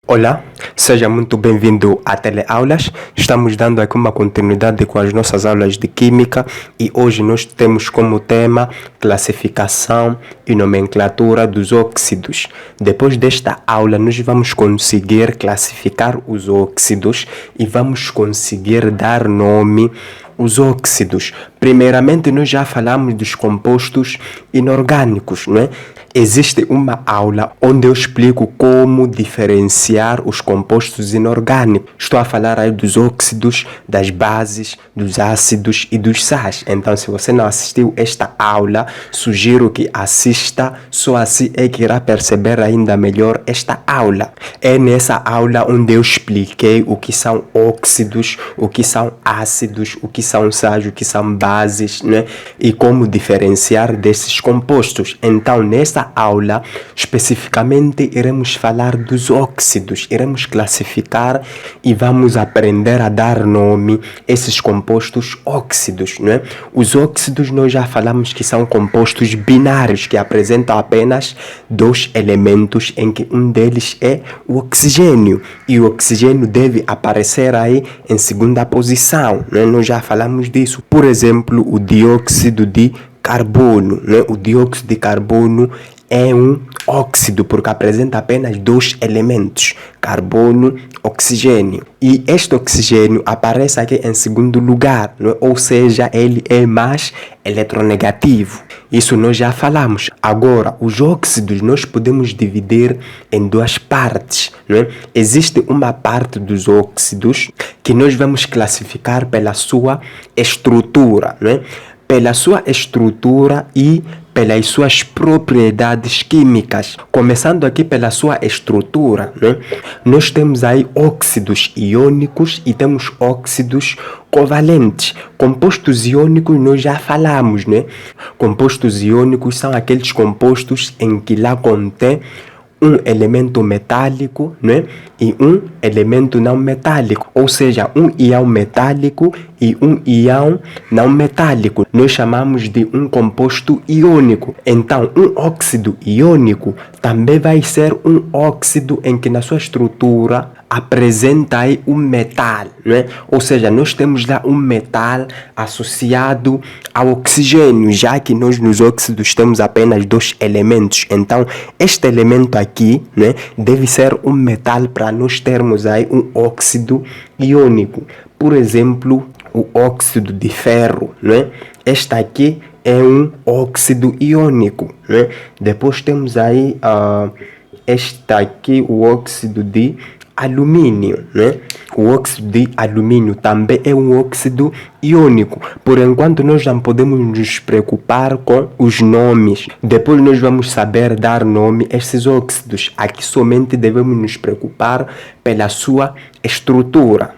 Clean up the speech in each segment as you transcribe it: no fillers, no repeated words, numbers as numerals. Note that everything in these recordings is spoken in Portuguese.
Olá, seja muito bem-vindo a Teleaulas. Estamos dando aqui uma continuidade com as nossas aulas de Química e hoje nós temos como tema classificação e nomenclatura dos óxidos. Depois desta aula, nós vamos conseguir classificar os óxidos e vamos conseguir dar nome aos óxidos. Primeiramente, nós já falamos dos compostos inorgânicos, não é? Existe uma aula onde eu explico como diferenciar os compostos inorgânicos. Estou a falar aí dos óxidos, das bases, dos ácidos e dos sais. Então, se você não assistiu esta aula, sugiro que assista, só assim é que irá perceber ainda melhor esta aula. É nessa aula onde eu expliquei o que são óxidos, o que são ácidos, o que são sais, o que são bases, né? E como diferenciar desses compostos. Então, nessa aula, especificamente, iremos falar dos óxidos, iremos classificar e vamos aprender a dar nome a esses compostos óxidos, não é? Os óxidos nós já falamos que são compostos binários, que apresentam apenas dois elementos em que um deles é o oxigênio, e o oxigênio deve aparecer aí em segunda posição, não é? Nós já falamos disso. Por exemplo, o dióxido de carbono, né? O dióxido de carbono é um óxido porque apresenta apenas dois elementos, carbono, oxigênio. E este oxigênio aparece aqui em segundo lugar, não é? Ou seja, ele é mais eletronegativo. Isso nós já falamos. Agora, os óxidos nós podemos dividir em duas partes, não é? Existe uma parte dos óxidos que nós vamos classificar pela sua estrutura, não é? Pela sua estrutura e pelas suas propriedades químicas. Começando aqui pela sua estrutura, né? Nós temos aí óxidos iônicos e temos óxidos covalentes. Compostos iônicos nós já falamos, né? Compostos iônicos são aqueles compostos em que lá contém um elemento metálico, né? E um elemento não metálico, ou seja, um íon metálico e um íon não metálico. Nós chamamos de um composto iônico. Então, um óxido iônico também vai ser um óxido em que na sua estrutura apresenta aí um metal, né? Ou seja, nós temos lá um metal associado ao oxigênio, já que nós nos óxidos temos apenas dois elementos. Então, este elemento aqui, né, deve ser um metal para nós termos aí um óxido iônico. Por exemplo, o óxido de ferro, né? Este aqui é um óxido iônico, né? Depois temos aí este aqui, o óxido de alumínio, né? O óxido de alumínio também é um óxido iônico. Por enquanto nós não podemos nos preocupar com os nomes. Depois nós vamos saber dar nome a esses óxidos. Aqui somente devemos nos preocupar pela sua estrutura.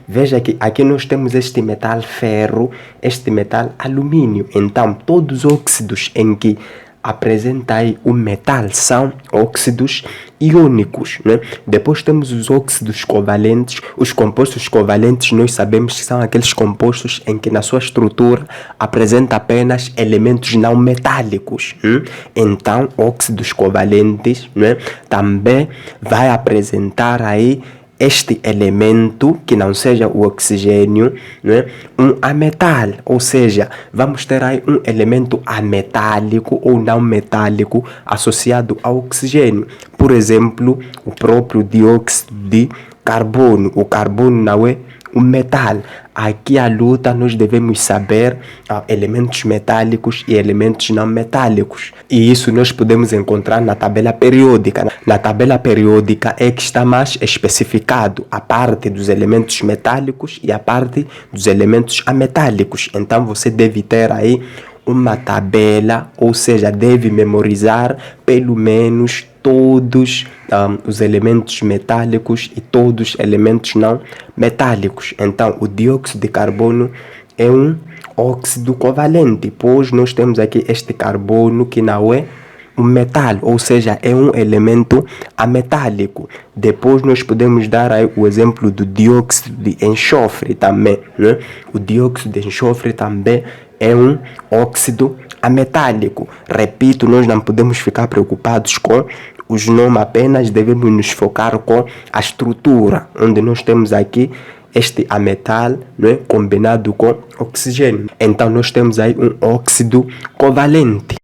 Veja que aqui nós temos este metal ferro, este metal alumínio. Então todos os óxidos em que apresenta aí o metal são óxidos iônicos, né? Depois temos os óxidos covalentes. Os compostos covalentes nós sabemos que são aqueles compostos em que na sua estrutura apresenta apenas elementos não metálicos. Então, óxidos covalentes, né, também vai apresentar aí este elemento que não seja o oxigênio, né, um ametal, ou seja, vamos ter aí um elemento ametálico ou não metálico associado ao oxigênio. Por exemplo, o próprio dióxido de carbono. O carbono não é um metal. Aqui a luta nós devemos saber elementos metálicos e elementos não metálicos. E isso nós podemos encontrar na tabela periódica. Na tabela periódica é que está mais especificado a parte dos elementos metálicos e a parte dos elementos ametálicos. Então você deve ter aí uma tabela, ou seja, deve memorizar pelo menos todos os elementos metálicos e todos os elementos não metálicos. Então, o dióxido de carbono é um óxido covalente, pois nós temos aqui este carbono que não é um metal, ou seja, é um elemento ametálico. Depois nós podemos dar aí o exemplo do dióxido de enxofre também, né? O dióxido de enxofre também é um óxido ametálico. Repito, nós não podemos ficar preocupados com os nomes apenas, devemos nos focar com a estrutura, onde nós temos aqui este ametal, não é, combinado com oxigênio. Então nós temos aí um óxido covalente.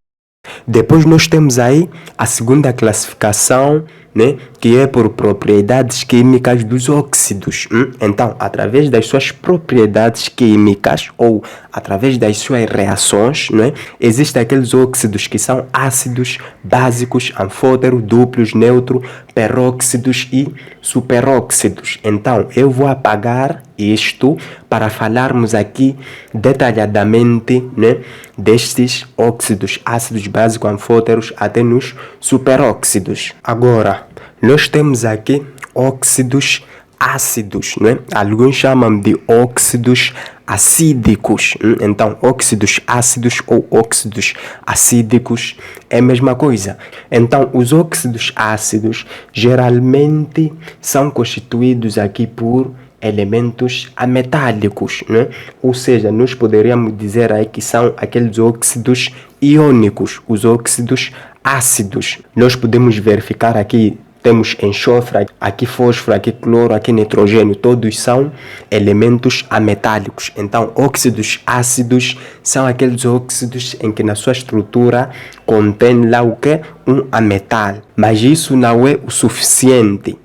Depois nós temos aí a segunda classificação, né, que é por propriedades químicas dos óxidos. Então, através das suas propriedades químicas ou através das suas reações, né, existem aqueles óxidos que são ácidos, básicos, anfótero, duplos, neutro, peróxidos e superóxidos. Então, eu vou apagar isto para falarmos aqui detalhadamente, né, destes óxidos, ácidos, básicos, anfóteros até nos superóxidos. Agora, nós temos aqui óxidos ácidos, né? Alguns chamam de óxidos acídicos. Então, óxidos ácidos ou óxidos acídicos é a mesma coisa. Então, os óxidos ácidos geralmente são constituídos aqui por elementos ametálicos, né? Ou seja, nós poderíamos dizer aí que são aqueles óxidos iônicos, os óxidos ácidos. Nós podemos verificar aqui, temos enxofre, aqui fósforo, aqui cloro, aqui nitrogênio, todos são elementos ametálicos. Então, óxidos ácidos são aqueles óxidos em que na sua estrutura contém lá o que? Um ametal. Mas isso não é o suficiente.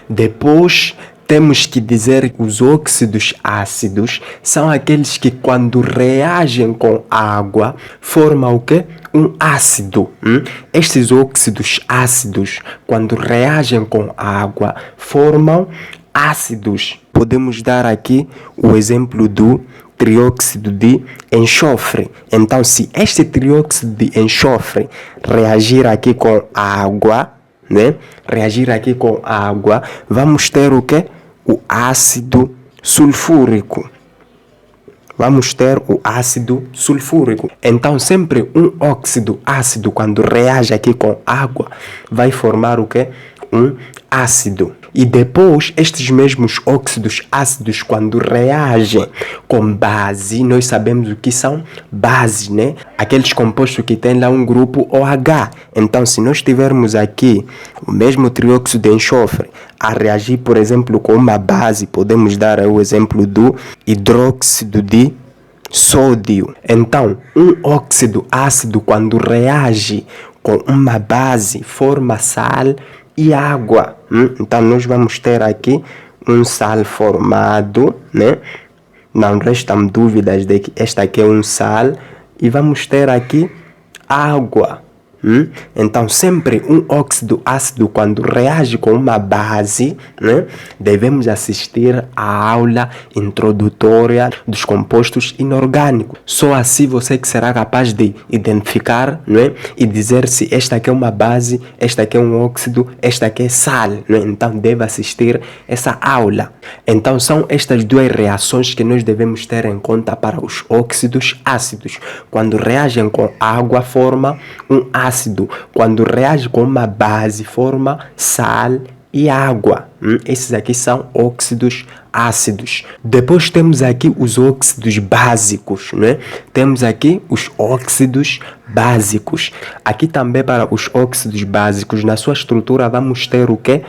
Depois, temos que dizer que os óxidos ácidos são aqueles que quando reagem com água formam o quê? Um ácido. Estes óxidos ácidos, quando reagem com água, formam ácidos. Podemos dar aqui o exemplo do trióxido de enxofre. Então, se este trióxido de enxofre reagir aqui com água, né? Reagir aqui com água, vamos ter o quê? O ácido sulfúrico. Vamos ter o ácido sulfúrico. Então, sempre um óxido ácido, quando reage aqui com água, vai formar o quê? Um ácido. E depois, estes mesmos óxidos ácidos, quando reagem com base, nós sabemos o que são bases, né? Aqueles compostos que têm lá um grupo OH. Então, se nós tivermos aqui o mesmo trióxido de enxofre a reagir, por exemplo, com uma base, podemos dar o exemplo do hidróxido de sódio. Então, um óxido ácido, quando reage com uma base, forma sal e água. Então, nós vamos ter aqui um sal formado, né? Não restam dúvidas de que este aqui é um sal. E vamos ter aqui água. Então, sempre um óxido ácido, quando reage com uma base, né, devemos assistir à aula introdutória dos compostos inorgânicos. Só assim você que será capaz de identificar, né, e dizer se esta aqui é uma base, esta aqui é um óxido, esta aqui é sal. Né? Então, deve assistir essa aula. Então, são estas duas reações que nós devemos ter em conta para os óxidos ácidos. Quando reagem com água, forma um ácido. Quando reage com uma base, forma sal e água. Esses aqui são óxidos ácidos. Depois temos aqui os óxidos básicos, né? Temos aqui os óxidos básicos. Aqui também para os óxidos básicos, na sua estrutura vamos ter o quê?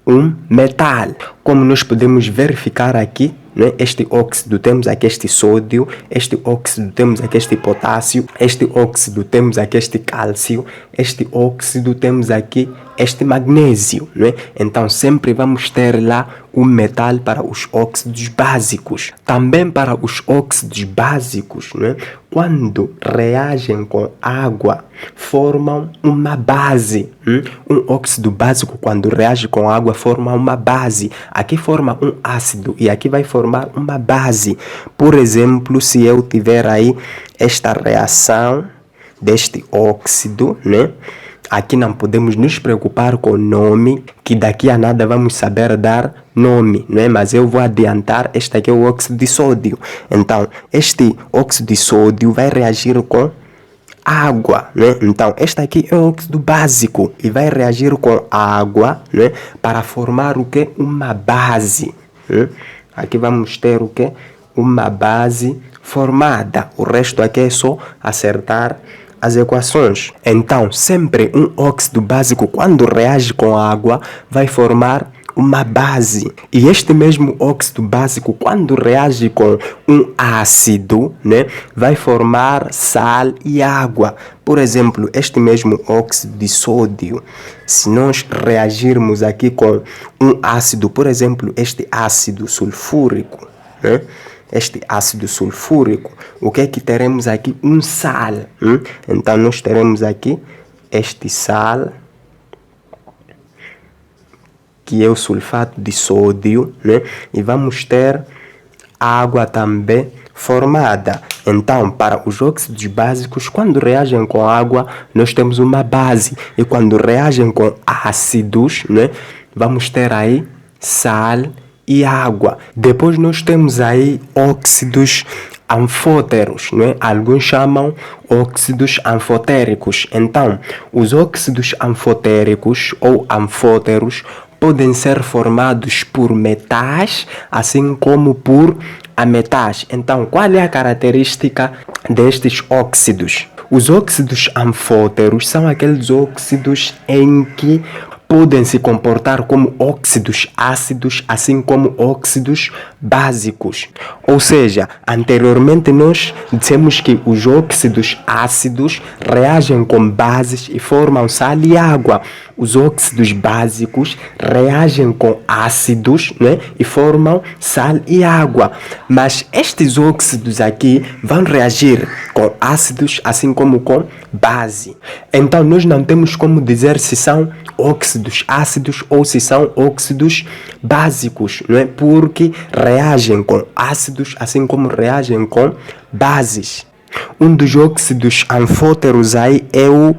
Um metal. Como nós podemos verificar aqui, né? Este óxido temos aqui este sódio, este óxido temos aqui este potássio, este óxido temos aqui este cálcio, este óxido temos aqui este magnésio, né? Então sempre vamos ter lá um metal para os óxidos básicos. Também para os óxidos básicos, né? Quando reagem com água, formam uma base. Um óxido básico, quando reage com água, forma uma base. Aqui forma um ácido e aqui vai formar uma base. Por exemplo, se eu tiver aí esta reação deste óxido, né? Aqui não podemos nos preocupar com o nome, que daqui a nada vamos saber dar nome, não é? Mas eu vou adiantar, este aqui é o óxido de sódio. Então, este óxido de sódio vai reagir com água, né? Então, este aqui é o óxido básico e vai reagir com água, né? Para formar o que? Uma base. Né? Aqui vamos ter o que? Uma base formada. O resto aqui é só acertar as equações. Então, sempre um óxido básico, quando reage com água, vai formar uma base. E este mesmo óxido básico, quando reage com um ácido, né, vai formar sal e água. Por exemplo, este mesmo óxido de sódio, se nós reagirmos aqui com um ácido, por exemplo, este ácido sulfúrico, né? Este ácido sulfúrico, o que é que teremos aqui? Um sal. Então, nós teremos aqui este sal, que é o sulfato de sódio, né? E vamos ter água também formada. Então, para os óxidos básicos, quando reagem com água, nós temos uma base. E quando reagem com ácidos, né, vamos ter aí sal e água. Depois nós temos aí óxidos anfóteros, né? Alguns chamam óxidos anfotéricos. Então, os óxidos anfotéricos ou anfóteros podem ser formados por metais, assim como por ametais. Então, qual é a característica destes óxidos? Os óxidos anfóteros são aqueles óxidos em que podem se comportar como óxidos ácidos, assim como óxidos básicos. Ou seja, anteriormente nós dissemos que os óxidos ácidos reagem com bases e formam sal e água. Os óxidos básicos reagem com ácidos, né, e formam sal e água. Mas estes óxidos aqui vão reagir com ácidos, assim como com base. Então nós não temos como dizer se são óxidos ácidos ou se são óxidos básicos, não é? Porque reagem com ácidos, assim como reagem com bases. Um dos óxidos anfóteros aí é o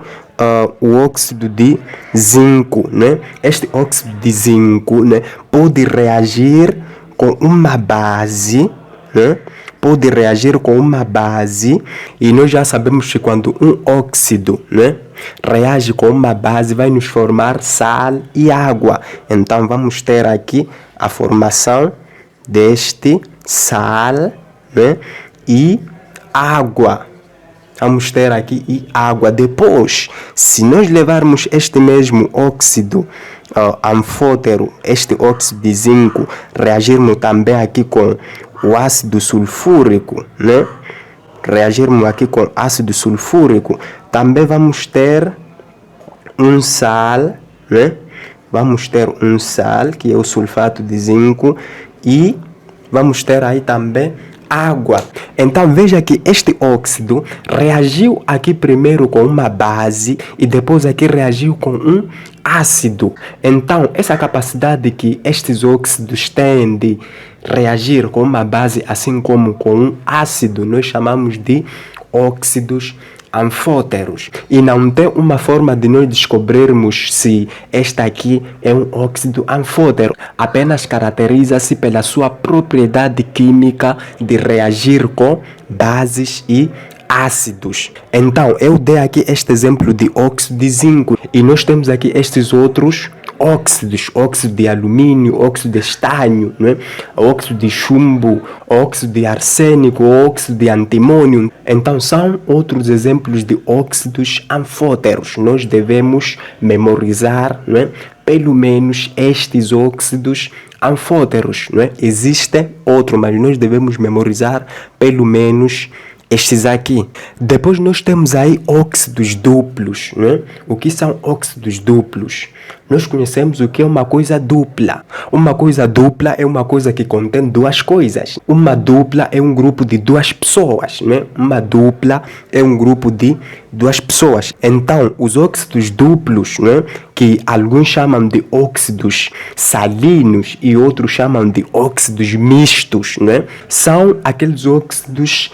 óxido de zinco, né? Este óxido de zinco, né, pode reagir com uma base, né? Pode reagir com uma base, e nós já sabemos que quando um óxido, né, reage com uma base, vai nos formar sal e água. Então vamos ter aqui a formação deste sal, né, e água. Vamos ter aqui e água. Depois, se nós levarmos este mesmo óxido anfótero, este óxido de zinco, reagirmos também aqui com o ácido sulfúrico, né? Reagirmos aqui com ácido sulfúrico, também vamos ter um sal, né? Vamos ter um sal, que é o sulfato de zinco, e vamos ter aí também água. Então veja que este óxido reagiu aqui primeiro com uma base e depois aqui reagiu com um ácido. Então essa capacidade que estes óxidos têm de reagir com uma base assim como com um ácido, nós chamamos de óxidos anfóteros. E não tem uma forma de nós descobrirmos se este aqui é um óxido anfótero. Apenas caracteriza-se pela sua propriedade química de reagir com bases e ácidos. Então, eu dei aqui este exemplo de óxido de zinco. E nós temos aqui estes outros óxidos, óxido de alumínio, óxido de estanho, né? Óxido de chumbo, óxido de arsênico, óxido de antimônio. Então são outros exemplos de óxidos anfóteros. Nós devemos memorizar, né, pelo menos estes óxidos anfóteros, né? Existem outros, mas nós devemos memorizar pelo menos estes aqui. Depois nós temos aí óxidos duplos, né? O que são óxidos duplos? Nós conhecemos o que é uma coisa dupla. Uma coisa dupla é uma coisa que contém duas coisas. Uma dupla é um grupo de duas pessoas, né? Uma dupla é um grupo de duas pessoas. Então, os óxidos duplos, né, que alguns chamam de óxidos salinos e outros chamam de óxidos mistos, né, são aqueles óxidos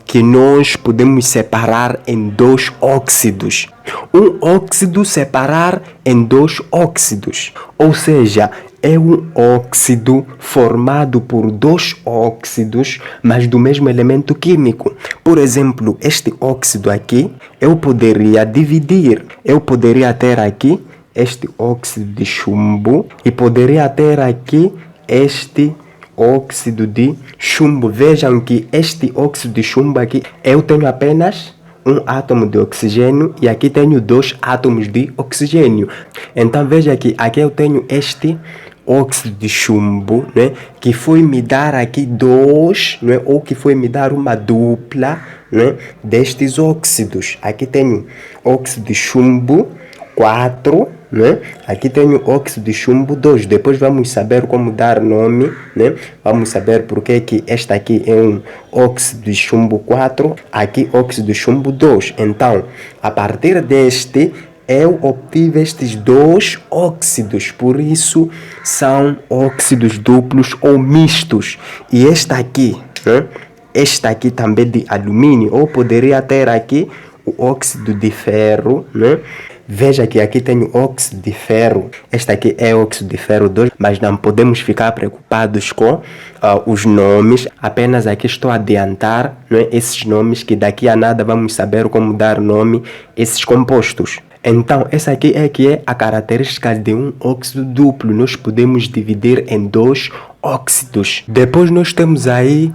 que nós podemos separar em dois óxidos. Um óxido separar em dois óxidos. Ou seja, é um óxido formado por dois óxidos, mas do mesmo elemento químico. Por exemplo, este óxido aqui, eu poderia dividir. Eu poderia ter aqui este óxido de chumbo e poderia ter aqui este óxido de chumbo. Vejam que este óxido de chumbo aqui, eu tenho apenas um átomo de oxigênio e aqui tenho 2 átomos de oxigênio. Então veja que aqui eu tenho este óxido de chumbo, né, que foi me dar aqui 2, né, ou que foi me dar uma dupla, né, destes óxidos. Aqui tenho óxido de chumbo 4, né? Aqui tenho óxido de chumbo 2. Depois vamos saber como dar nome, né? Vamos saber porque que esta aqui é um óxido de chumbo 4, aqui óxido de chumbo 2. Então, a partir deste, eu obtive estes 2 óxidos, por isso são óxidos duplos ou mistos. E esta aqui, né? Esta aqui também de alumínio, ou poderia ter aqui o óxido de ferro, né? Veja que aqui tenho óxido de ferro. Este aqui é óxido de ferro 2, mas não podemos ficar preocupados com os nomes. Apenas aqui estou a adiantar, né, esses nomes que daqui a nada vamos saber como dar nome a esses compostos. Então, essa aqui é que é a característica de um óxido duplo. Nós podemos dividir em 2 óxidos. Depois nós temos aí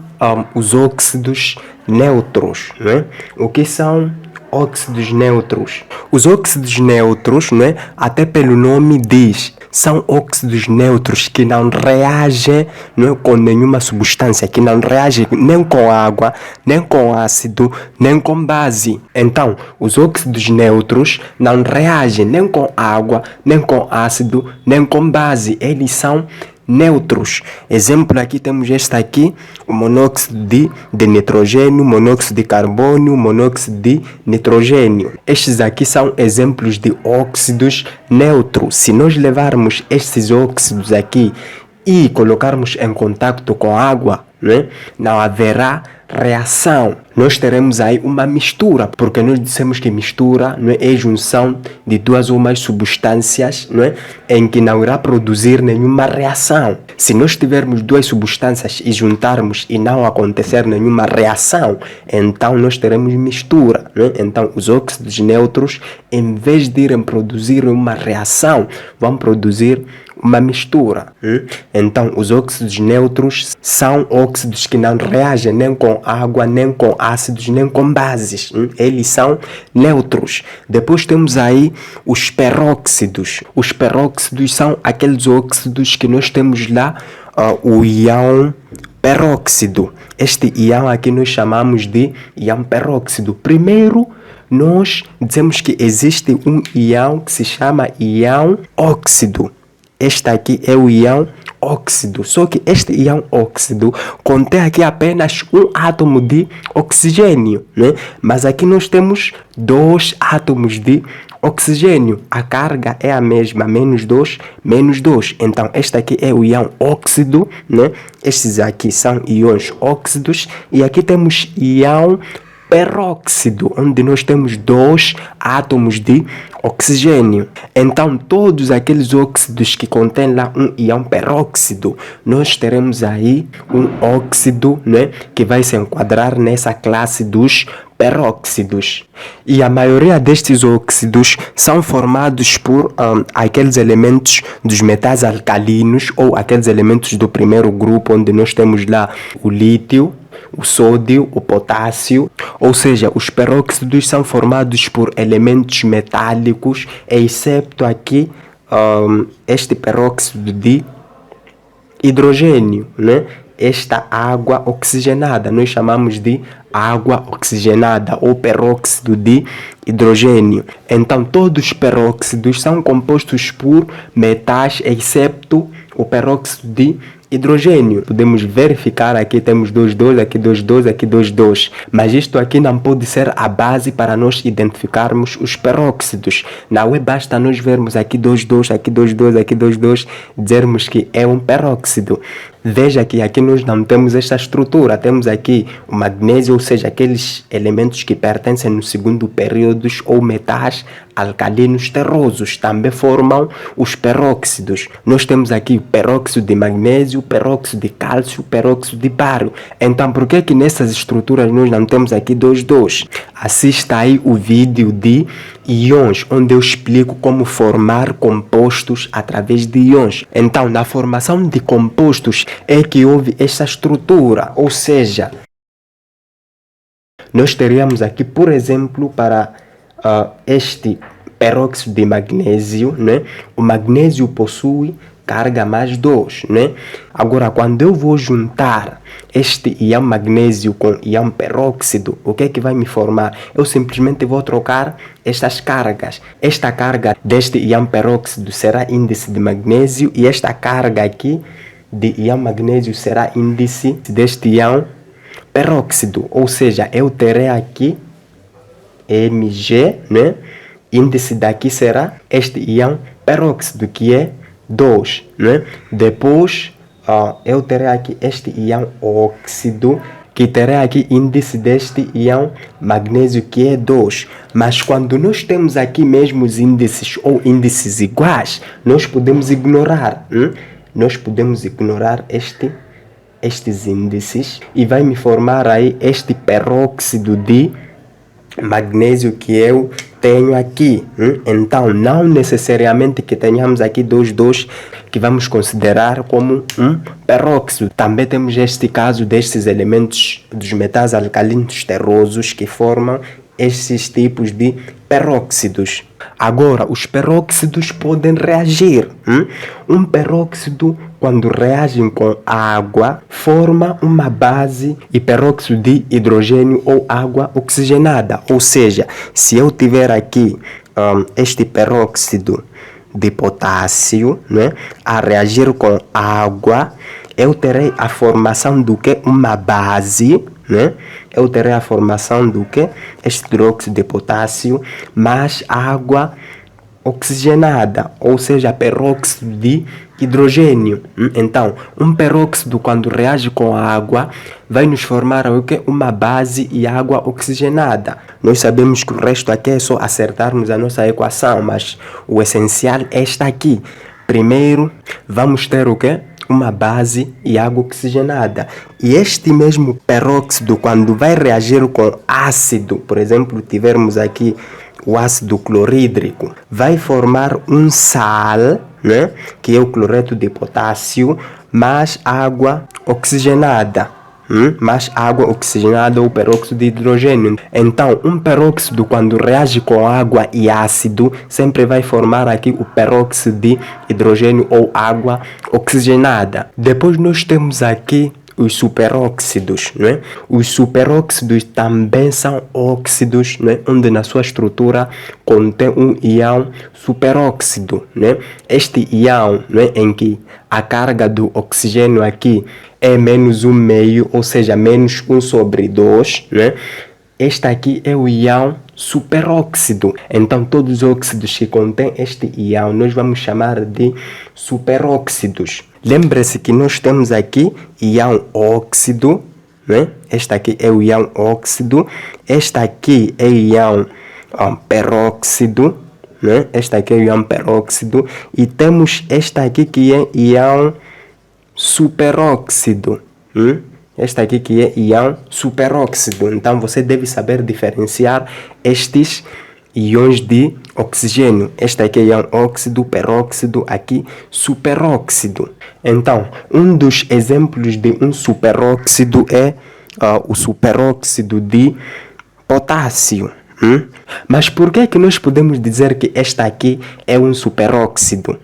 os óxidos neutros, né? O que são óxidos neutros? Os óxidos neutros, né, até pelo nome diz, são óxidos neutros que não reagem, né, com nenhuma substância, que não reagem nem com água, nem com ácido, nem com base. Então, os óxidos neutros não reagem nem com água, nem com ácido, nem com base. Eles são neutros. Exemplo, aqui temos este aqui, o monóxido de nitrogênio, monóxido de carbono, monóxido de nitrogênio. Estes aqui são exemplos de óxidos neutros. Se nós levarmos estes óxidos aqui e colocarmos em contato com água, né, não haverá reação. Nós teremos aí uma mistura, porque nós dissemos que mistura, não é junção de 2 ou mais substâncias, não é, em que não irá produzir nenhuma reação. Se nós tivermos 2 substâncias e juntarmos e não acontecer nenhuma reação, então nós teremos mistura, não é? Então os óxidos neutros, em vez de irem produzir uma reação, vão produzir uma mistura. Então os óxidos neutros são óxidos que não reagem nem com água, nem com ácidos, nem com bases. Eles são neutros. Depois temos aí os peróxidos. Os peróxidos são aqueles óxidos que nós temos lá o íon peróxido. Este íon aqui nós chamamos de íon peróxido. Primeiro, nós dizemos que existe um íon que se chama íon óxido. Este aqui é o íon óxido, só que este íon óxido contém aqui apenas um átomo de oxigênio, né? Mas aqui nós temos 2 átomos de oxigênio. A carga é a mesma, -2, -2. Então este aqui é o íon óxido, né? Estes aqui são íons óxidos e aqui temos íon peróxido, onde nós temos 2 átomos de oxigênio. Então, todos aqueles óxidos que contêm lá um íon peróxido, nós teremos aí um óxido, né, que vai se enquadrar nessa classe dos peróxidos. E a maioria destes óxidos são formados por aqueles elementos dos metais alcalinos ou aqueles elementos do primeiro grupo, onde nós temos lá o lítio, o sódio, o potássio, ou seja, os peróxidos são formados por elementos metálicos, exceto aqui este peróxido de hidrogênio, né? Esta água oxigenada, nós chamamos de água oxigenada ou peróxido de hidrogênio. Então, todos os peróxidos são compostos por metais, exceto o peróxido de hidrogênio. Podemos verificar, aqui temos 2,2, aqui 2,2, aqui 2,2. Mas isto aqui não pode ser a base para nós identificarmos os peróxidos. Não é basta nós vermos aqui 2,2, aqui 2,2, aqui 2,2, dizermos que é um peróxido. Veja que aqui nós não temos esta estrutura. Temos aqui o magnésio, ou seja, aqueles elementos que pertencem no segundo período ou metais alcalinos terrosos também formam os peróxidos. Nós temos aqui o peróxido de magnésio, peróxido de cálcio, peróxido de bário. Então, por que nessas estruturas nós não temos aqui 2,2? Assista aí o vídeo de íons, onde eu explico como formar compostos através de íons. Então, na formação de compostos é que houve essa estrutura, ou seja, nós teríamos aqui, por exemplo, para este peróxido de magnésio, né? O magnésio possui carga mais 2, né? Agora, quando eu vou juntar este íon magnésio com íon peróxido, o que é que vai me formar? Eu simplesmente vou trocar estas cargas. Esta carga deste íon peróxido será índice de magnésio e esta carga aqui de íon magnésio será índice deste íon peróxido. Ou seja, eu terei aqui Mg, né? Índice daqui será este íon peróxido, que é 2, né? Depois, eu terei aqui este íon óxido, que terá aqui índice deste íon magnésio, que é 2. Mas quando nós temos aqui mesmo os índices ou índices iguais, nós podemos ignorar. Nós podemos ignorar estes índices e vai me formar aí este peróxido de magnésio que eu tenho aqui. Então, não necessariamente que tenhamos aqui 2,2 que vamos considerar como um peróxido. Também temos este caso destes elementos dos metais alcalinos terrosos que formam esses tipos de peróxidos. Agora, os peróxidos podem reagir. Um peróxido, quando reage com água, forma uma base e peróxido de hidrogênio ou água oxigenada. Ou seja, se eu tiver aqui este peróxido de potássio, né, a reagir com água, eu terei a formação do que? Uma base, né? Eu terei a formação do que? Este hidróxido de potássio mais água oxigenada, ou seja, peróxido de hidrogênio. Então, um peróxido, quando reage com a água, vai nos formar o que? Uma base e água oxigenada. Nós sabemos que o resto aqui é só acertarmos a nossa equação, mas o essencial é esta aqui. Primeiro, vamos ter o que? Uma base e água oxigenada. E este mesmo peróxido, quando vai reagir com ácido, por exemplo, tivermos aqui o ácido clorídrico, vai formar um sal, né, que é o cloreto de potássio, mais água oxigenada. Mais água oxigenada ou peróxido de hidrogênio. Então, um peróxido, quando reage com água e ácido, sempre vai formar aqui o peróxido de hidrogênio ou água oxigenada. Depois nós temos aqui os superóxidos, né? Os superóxidos também são óxidos, né? Onde na sua estrutura contém um íon superóxido, né? Este íon, né, em que a carga do oxigênio aqui é menos 1/2, ou seja, menos 1/2, né? Este aqui é o íon superóxido. Então, todos os óxidos que contêm este íon, nós vamos chamar de superóxidos. Lembre-se que nós temos aqui íon óxido, né? Este aqui é o íon óxido. Este aqui é íon peróxido, né? Este aqui é o íon peróxido. E temos este aqui que é íon superóxido. Este aqui que é íon superóxido. Então, você deve saber diferenciar estes íons de oxigênio. Este aqui é íon óxido, peróxido, aqui superóxido. Então, um dos exemplos de um superóxido é o superóxido de potássio. Mas por que é que nós podemos dizer que este aqui é um superóxido?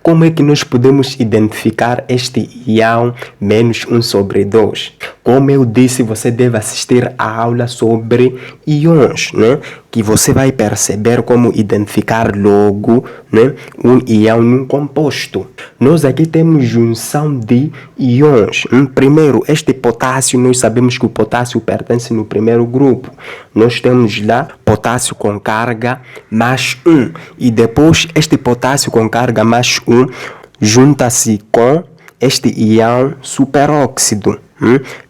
Como é que nós podemos identificar este íon menos 1/2? Como eu disse, você deve assistir a aula sobre íons, né? Que você vai perceber como identificar logo, né, um íon num composto. Nós aqui temos junção de íons. Primeiro, este potássio, nós sabemos que o potássio pertence no primeiro grupo. Nós temos lá potássio com carga mais 1. E depois, este potássio com carga mais 1 junta-se com este íon superóxido.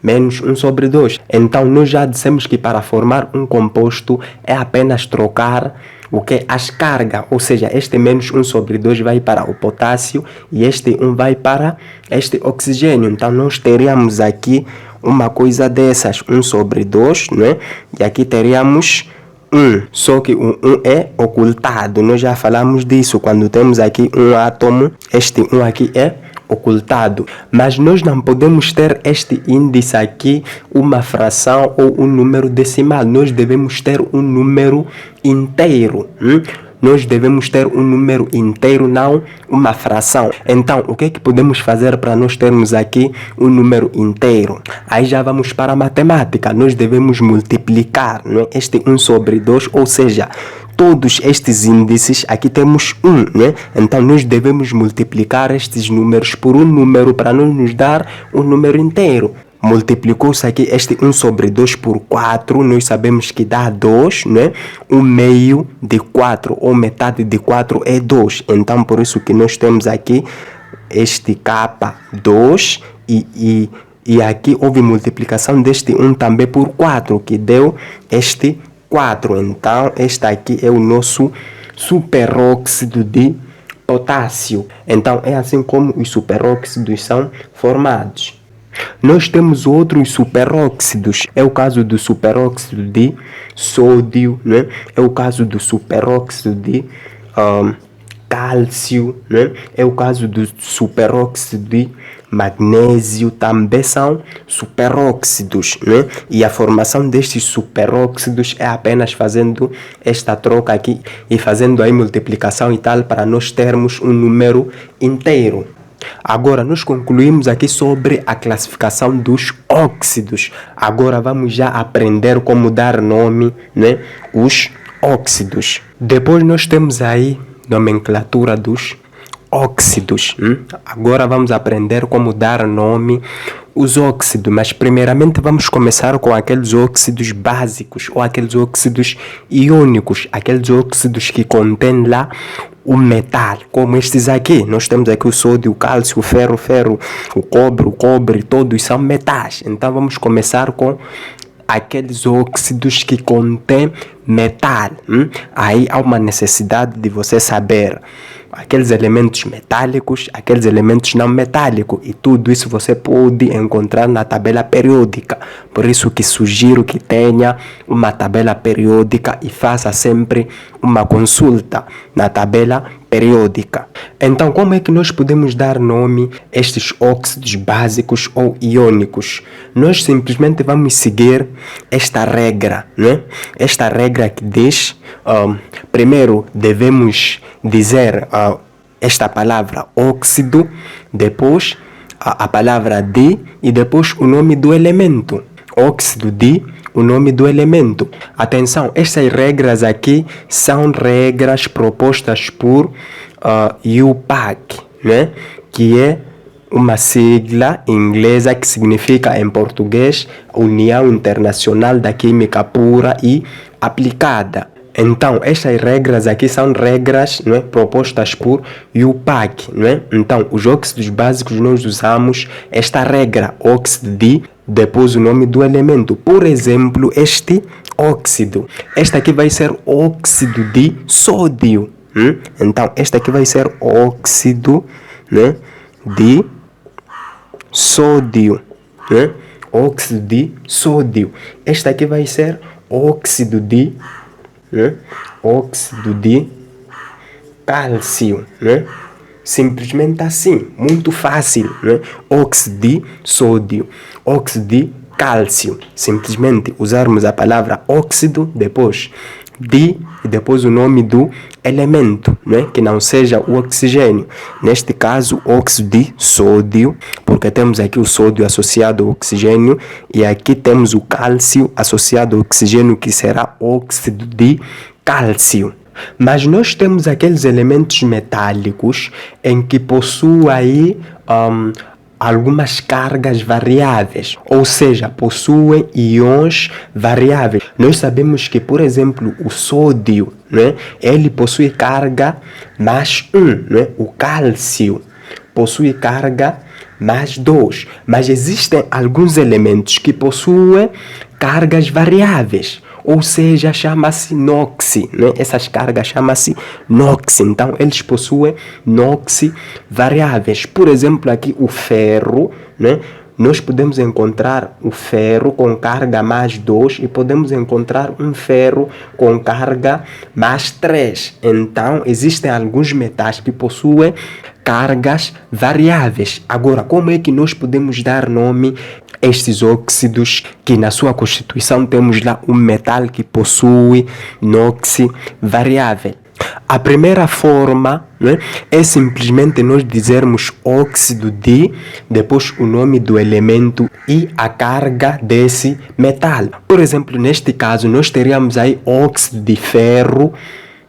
Menos 1/2. Então, nós já dissemos que para formar um composto é apenas trocar o que? As cargas. Ou seja, este menos 1/2 vai para o potássio e este 1 vai para este oxigênio. Então, nós teríamos aqui uma coisa dessas, 1/2, né? E aqui teríamos 1, só que o 1 é ocultado. Nós já falamos disso quando temos aqui um átomo. Este 1 aqui é ocultado. Mas nós não podemos ter este índice aqui, uma fração ou um número decimal. Nós devemos ter um número inteiro. Nós devemos ter um número inteiro, não uma fração. Então, o que é que podemos fazer para nós termos aqui um número inteiro? Aí já vamos para a matemática. Nós devemos multiplicar, não é? Este 1 sobre 2, ou seja, todos estes índices, aqui temos 1, né? Então, nós devemos multiplicar estes números por um número para nos dar um número inteiro. Multiplicou-se aqui este 1 sobre 2 por 4, nós sabemos que dá 2, né? 1 meio de 4 ou metade de 4 é 2. Então, por isso que nós temos aqui este K2 e aqui houve multiplicação deste 1 também por 4, que deu este 4. Então, este aqui é o nosso superóxido de potássio. Então, é assim como os superóxidos são formados. Nós temos outros superóxidos. É o caso do superóxido de sódio, né? É o caso do superóxido de cálcio, né? É o caso do superóxido de magnésio, também são superóxidos, né? E a formação destes superóxidos é apenas fazendo esta troca aqui e fazendo aí multiplicação e tal para nós termos um número inteiro. Agora, nós concluímos aqui sobre a classificação dos óxidos. Agora vamos já aprender como dar nome, né, os óxidos. Depois nós temos aí nomenclatura dos óxidos. Agora vamos aprender como dar nome os óxidos, mas primeiramente vamos começar com aqueles óxidos básicos ou aqueles óxidos iônicos, aqueles óxidos que contêm lá o metal, como estes aqui. Nós temos aqui o sódio, o cálcio, o ferro, o cobre, todos são metais. Então vamos começar com aqueles óxidos que contêm metal. Aí há uma necessidade de você saber aqueles elementos metálicos, aqueles elementos não metálicos, e tudo isso você pode encontrar na tabela periódica. Por isso que sugiro que tenha uma tabela periódica e faça sempre uma consulta na tabela periódica. Então, como é que nós podemos dar nome a estes óxidos básicos ou iônicos? Nós simplesmente vamos seguir esta regra, né? Esta regra que diz, primeiro devemos dizer esta palavra óxido, depois a palavra de e depois o nome do elemento. Óxido de, o nome do elemento. Atenção, estas regras aqui são regras propostas por UPAC, né? Que é uma sigla inglesa que significa em português União Internacional da Química Pura e Aplicada. Então, estas regras aqui são regras, não é, propostas por UPAC, não é? Então, os óxidos básicos nós usamos esta regra, óxido de, depois o nome do elemento. Por exemplo, este óxido. Este aqui vai ser óxido de sódio. Então, este aqui vai ser óxido, né, de sódio. Né? Óxido de sódio. Este aqui vai ser óxido de óxido de cálcio, né? Simplesmente assim, muito fácil, né? Óxido de sódio, óxido de cálcio. Simplesmente usarmos a palavra óxido, depois de e depois o nome do elemento, né? Que não seja o oxigênio. Neste caso, óxido de sódio, porque temos aqui o sódio associado ao oxigênio e aqui temos o cálcio associado ao oxigênio, que será óxido de cálcio. Mas nós temos aqueles elementos metálicos em que possuem aí algumas cargas variáveis, ou seja, possuem íons variáveis. Nós sabemos que, por exemplo, o sódio, né, ele possui carga mais 1, né? O cálcio possui carga mais 2, mas existem alguns elementos que possuem cargas variáveis, ou seja, chama-se NOx, né? Essas cargas chamam-se NOx, então eles possuem NOx variáveis. Por exemplo, aqui o ferro, né, nós podemos encontrar o ferro com carga mais 2 e podemos encontrar um ferro com carga mais 3. Então, existem alguns metais que possuem cargas variáveis. Agora, como é que nós podemos dar nome a estes óxidos que na sua constituição temos lá um metal que possui NOx variável? A primeira forma, né, é simplesmente nós dizermos óxido de, depois o nome do elemento e a carga desse metal. Por exemplo, neste caso, nós teríamos aí óxido de ferro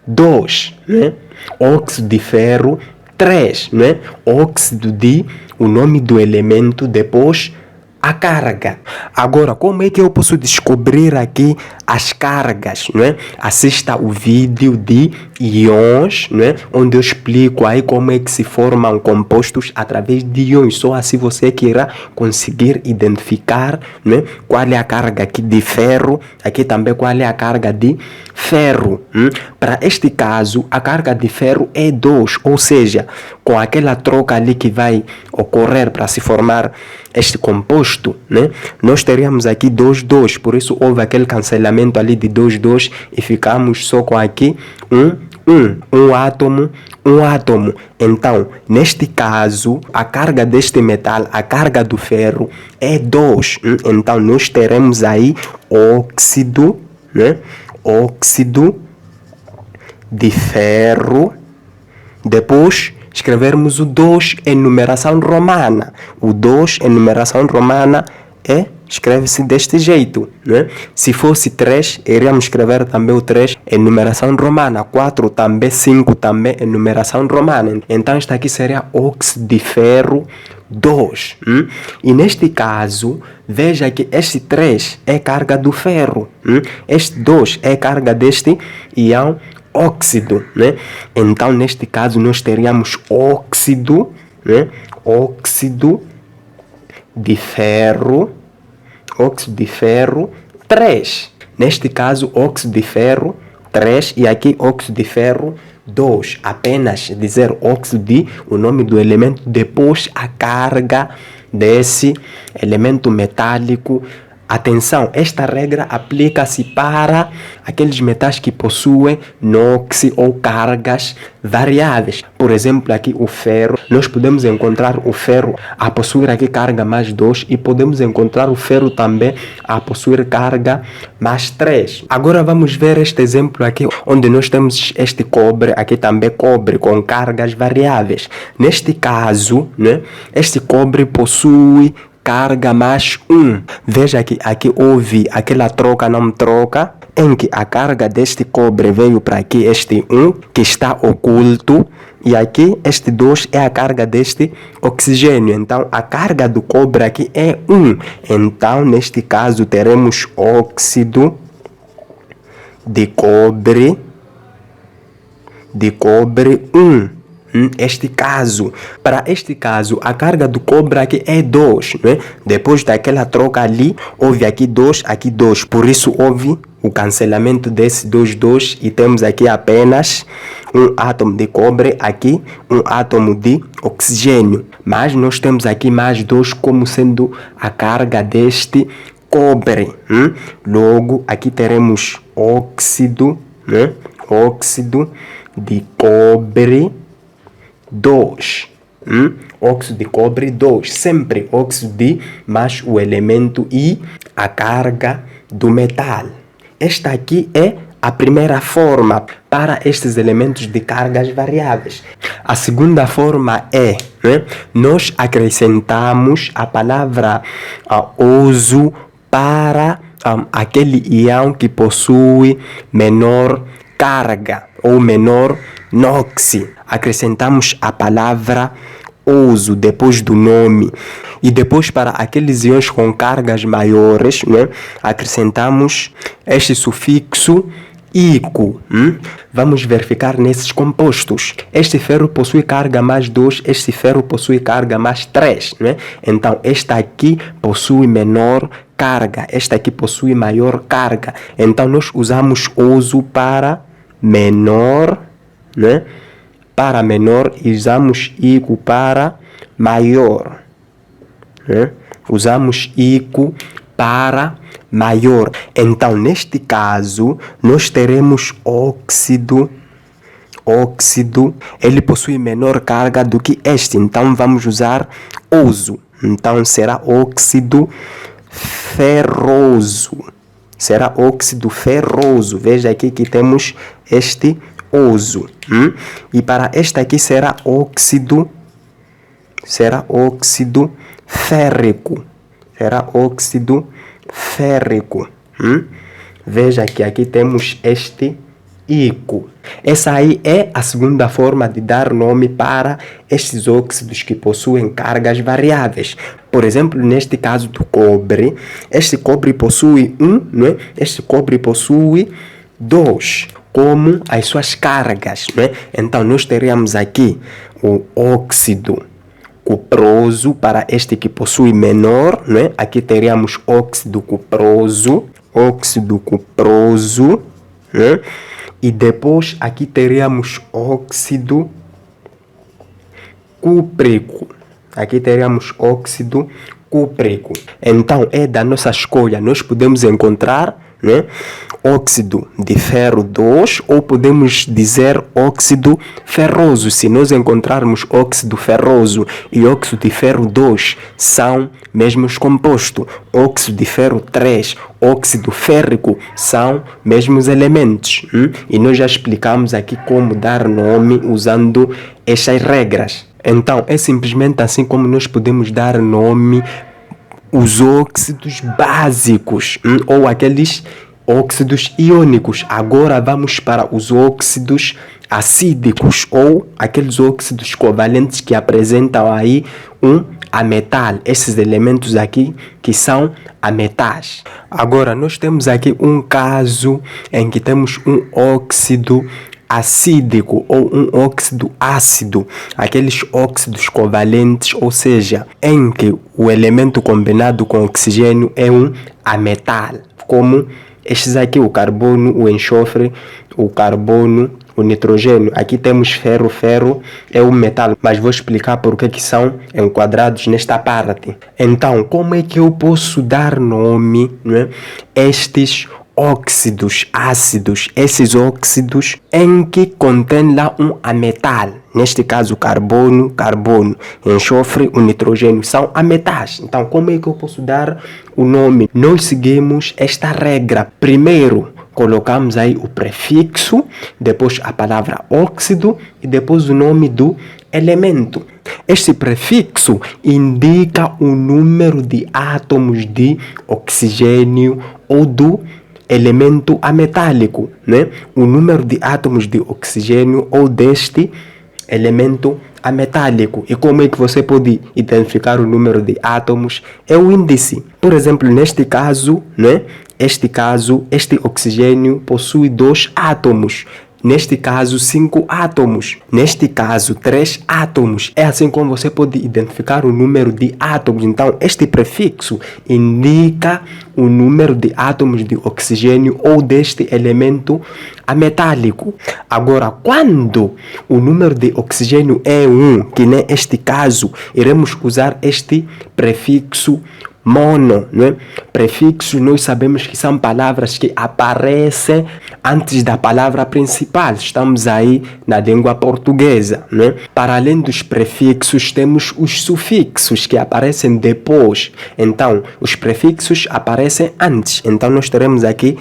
2, né? Óxido de ferro 3, né? Óxido de, o nome do elemento, depois a carga. Agora, como é que eu posso descobrir aqui as cargas, não é? Assista o vídeo de íons, não é? Onde eu explico aí como é que se formam compostos através de íons. Só assim você que irá conseguir identificar, não é? Qual é a carga aqui de ferro, aqui também qual é a carga de ferro. Para este caso, a carga de ferro é 2, ou seja, com aquela troca ali que vai ocorrer para se formar este composto, né? Nós teríamos aqui 2, 2, por isso houve aquele cancelamento ali de 2, 2 e ficamos só com aqui um átomo. Então, neste caso, a carga deste metal, a carga do ferro é 2. Então, nós teremos aí óxido, né? Óxido de ferro, depois escrevermos o 2 em numeração romana. O 2 em numeração romana escreve-se deste jeito, né? Se fosse 3, iríamos escrever também o 3 em numeração romana. 4 também, 5 também em numeração romana. Então, isto aqui seria óxido de ferro 2. E neste caso, veja que este 3 é carga do ferro. Este 2 é carga deste íon óxido, né? Então, neste caso, nós teríamos óxido, né? Óxido de ferro 3. Neste caso, óxido de ferro 3 e aqui óxido de ferro 2. Apenas dizer óxido de, o nome do elemento, depois a carga desse elemento metálico. Atenção, esta regra aplica-se para aqueles metais que possuem NOx ou cargas variáveis. Por exemplo, aqui o ferro, nós podemos encontrar o ferro a possuir aqui carga mais 2 e podemos encontrar o ferro também a possuir carga mais 3. Agora vamos ver este exemplo aqui, onde nós temos este cobre, aqui também cobre com cargas variáveis. Neste caso, né, este cobre possui carga mais 1. Veja que aqui houve aquela troca, não troca, em que a carga deste cobre veio para aqui, este 1, que está oculto, e aqui este 2 é a carga deste oxigênio. Então, a carga do cobre aqui é 1. Então, neste caso, teremos óxido de cobre 1. Para este caso, a carga do cobre aqui é 2, né? Depois daquela troca ali, houve aqui 2, aqui 2. Por isso, houve o cancelamento desse 2, 2 e temos aqui apenas um átomo de cobre, aqui um átomo de oxigênio. Mas nós temos aqui mais 2 como sendo a carga deste cobre. Logo, aqui teremos óxido, né? Óxido de cobre 2. Óxido de cobre 2. Sempre óxido de mais o elemento e a carga do metal. Esta aqui é a primeira forma para estes elementos de cargas variáveis. A segunda forma é, né, nós acrescentamos a palavra oso para aquele íon que possui menor carga ou menor NOx. Acrescentamos a palavra oso depois do nome. E depois, para aqueles íons com cargas maiores, né, acrescentamos este sufixo ico. Vamos verificar nesses compostos. Este ferro possui carga mais 2, este ferro possui carga mais 3. Né? Então, esta aqui possui menor carga, esta aqui possui maior carga. Então, nós usamos oso para menor, né? Para menor, usamos ico para maior, né? usamos ico para maior. Então, neste caso, nós teremos óxido. Ele possui menor carga do que este, então vamos usar oso. Então será óxido ferroso. Será óxido ferroso. Veja aqui que temos este oso. E para este aqui será óxido férrico. Será óxido férrico. Veja que aqui temos este ico. Essa aí é a segunda forma de dar nome para estes óxidos que possuem cargas variáveis. Por exemplo, neste caso do cobre, este cobre possui não é? Este cobre possui 2 como as suas cargas, não é? Então nós teríamos aqui o óxido cuproso para este que possui menor, não é? Aqui teríamos óxido cuproso, né? E depois aqui teríamos óxido cúprico. Então é da nossa escolha. Nós podemos encontrar, né, óxido de ferro 2 ou podemos dizer óxido ferroso. Se nós encontrarmos óxido ferroso e óxido de ferro 2 são mesmos compostos, óxido de ferro 3, óxido férrico são mesmos elementos. E nós já explicamos aqui como dar nome usando estas regras. Então é simplesmente assim como nós podemos dar nome os óxidos básicos ou aqueles óxidos iônicos. Agora vamos para os óxidos acídicos ou aqueles óxidos covalentes que apresentam aí ametal. Esses elementos aqui que são ametais. Agora nós temos aqui um caso em que temos um óxido acídico ou um óxido ácido, aqueles óxidos covalentes, ou seja, em que o elemento combinado com oxigênio é um ametal, como estes aqui, o carbono, o enxofre, o carbono, o nitrogênio. Aqui temos ferro, ferro é um metal, mas vou explicar por que são enquadrados nesta parte. Então, como é que eu posso dar nome, né, estes óxidos ácidos, esses óxidos em que contém lá um ametal, neste caso carbono, enxofre, o nitrogênio, são ametais. Então como é que eu posso dar o nome? Nós seguimos esta regra. Primeiro colocamos aí o prefixo, depois a palavra óxido e depois o nome do elemento. Este prefixo indica o número de átomos de oxigênio ou do elemento ametálico, né? O número de átomos de oxigênio ou deste elemento ametálico. E como é que você pode identificar o número de átomos? É o índice. Por exemplo, neste caso, né? Este oxigênio possui 2 átomos. Neste caso, 5 átomos. Neste caso, 3 átomos. É assim como você pode identificar o número de átomos. Então, este prefixo indica o número de átomos de oxigênio ou deste elemento ametálico. Agora, quando o número de oxigênio é 1, que nem este caso, iremos usar este prefixo mono, né? Prefixos nós sabemos que são palavras que aparecem antes da palavra principal. Estamos aí na língua portuguesa, né? Para além dos prefixos, temos os sufixos que aparecem depois. Então, os prefixos aparecem antes. Então, nós teremos aqui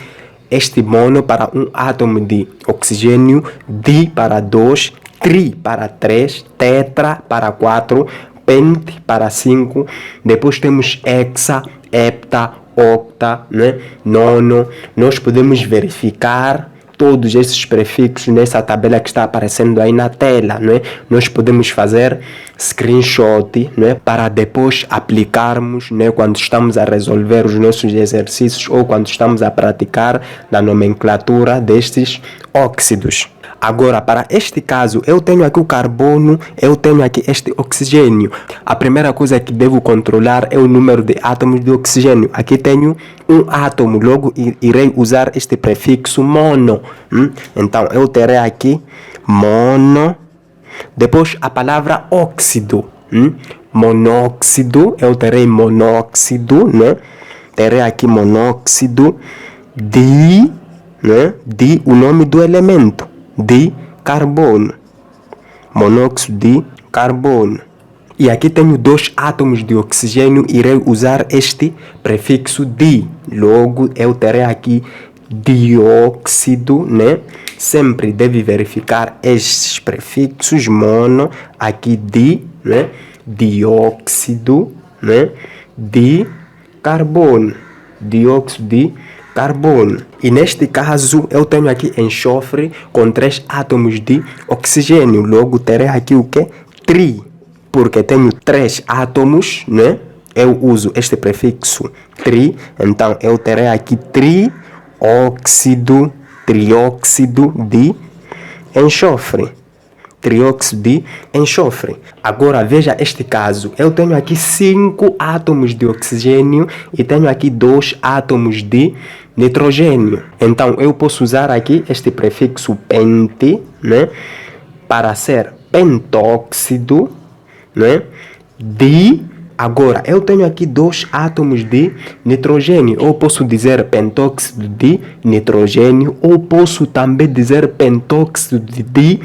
este mono para um átomo de oxigênio, di para 2, tri para 3, tetra para 4, pente para 5, depois temos hexa, hepta, octa, né? Nono. Nós podemos verificar todos esses prefixos nessa tabela que está aparecendo aí na tela, né? Nós podemos fazer screenshot, né? Para depois aplicarmos, né? Quando estamos a resolver os nossos exercícios ou quando estamos a praticar na nomenclatura destes óxidos. Agora, para este caso, eu tenho aqui o carbono, eu tenho aqui este oxigênio. A primeira coisa que devo controlar é o número de átomos de oxigênio. Aqui tenho um átomo, logo irei usar este prefixo mono. Então, eu terei aqui mono, depois a palavra óxido. monóxido, eu terei monóxido, né? Terei aqui monóxido de, né? De o nome do elemento, de carbono. Monóxido de carbono. E aqui tenho 2 átomos de oxigênio, irei usar este prefixo di. Logo, eu terei aqui dióxido, né? Sempre deve verificar estes prefixos, mono, aqui di, né? Dióxido, né? De carbono. Dióxido de carbono. E neste caso, eu tenho aqui enxofre com 3 átomos de oxigênio. Logo, terei aqui o que? Tri. Porque tenho 3 átomos, né? Eu uso este prefixo tri, então eu terei aqui trióxido de enxofre. Trióxido de enxofre. Agora veja este caso. Eu tenho aqui 5 átomos de oxigênio e tenho aqui 2 átomos de nitrogênio. Então eu posso usar aqui este prefixo pente, né? Para ser pentóxido, né? De. Agora, eu tenho aqui 2 átomos de nitrogênio. Eu posso dizer pentóxido de nitrogênio ou posso também dizer pentóxido de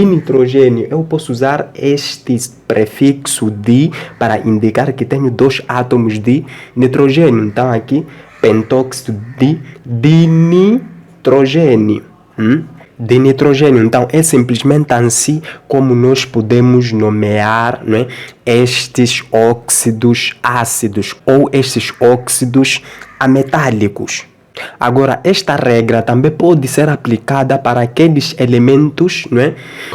nitrogênio. Eu posso usar este prefixo de para indicar que tenho 2 átomos de nitrogênio. Então, aqui, pentóxido de nitrogênio. De nitrogênio. Então, é simplesmente assim como nós podemos nomear, né, estes óxidos ácidos ou estes óxidos ametálicos. Agora, esta regra também pode ser aplicada para aqueles elementos, né?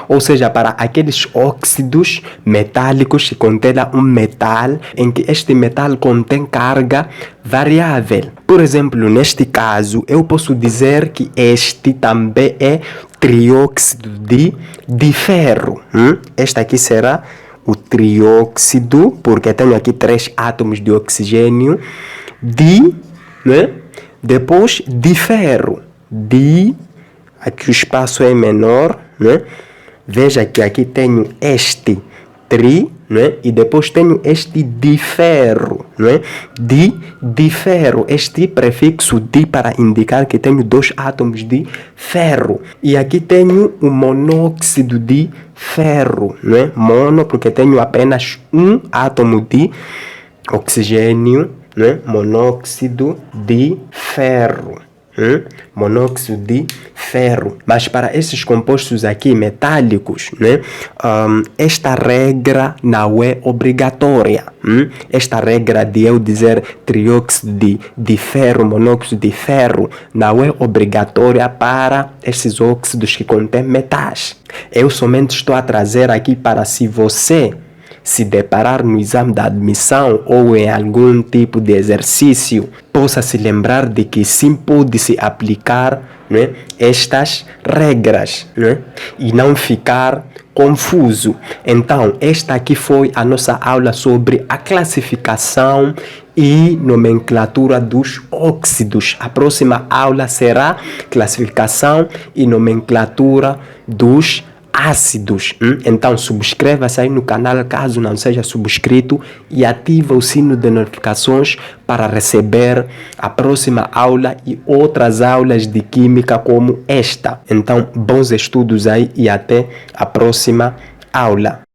Ou seja, para aqueles óxidos metálicos que contêm um metal, em que este metal contém carga variável. Por exemplo, neste caso, eu posso dizer que este também é trióxido de ferro. Este aqui será o trióxido, porque tenho aqui 3 átomos de oxigênio, né? Depois de ferro, aqui o espaço é menor, né? Veja que aqui tenho este tri, né? E depois tenho este de ferro, né? De ferro, este prefixo de para indicar que tenho 2 átomos de ferro. E aqui tenho o monóxido de ferro, né? Mono, porque tenho apenas um átomo de oxigênio, né? Monóxido de ferro. Monóxido de ferro. Mas para esses compostos aqui metálicos, né? Esta regra não é obrigatória. Esta regra de eu dizer trióxido de ferro, monóxido de ferro, não é obrigatória para esses óxidos que contêm metais. Eu somente estou a trazer aqui para se você se deparar no exame da admissão ou em algum tipo de exercício, possa se lembrar de que sim pode se aplicar, né, estas regras, né, e não ficar confuso. Então, esta aqui foi a nossa aula sobre a classificação e nomenclatura dos óxidos. A próxima aula será classificação e nomenclatura dos ácidos. Então subscreva-se aí no canal caso não seja subscrito e ativa o sino de notificações para receber a próxima aula e outras aulas de química como esta. Então bons estudos aí e até a próxima aula.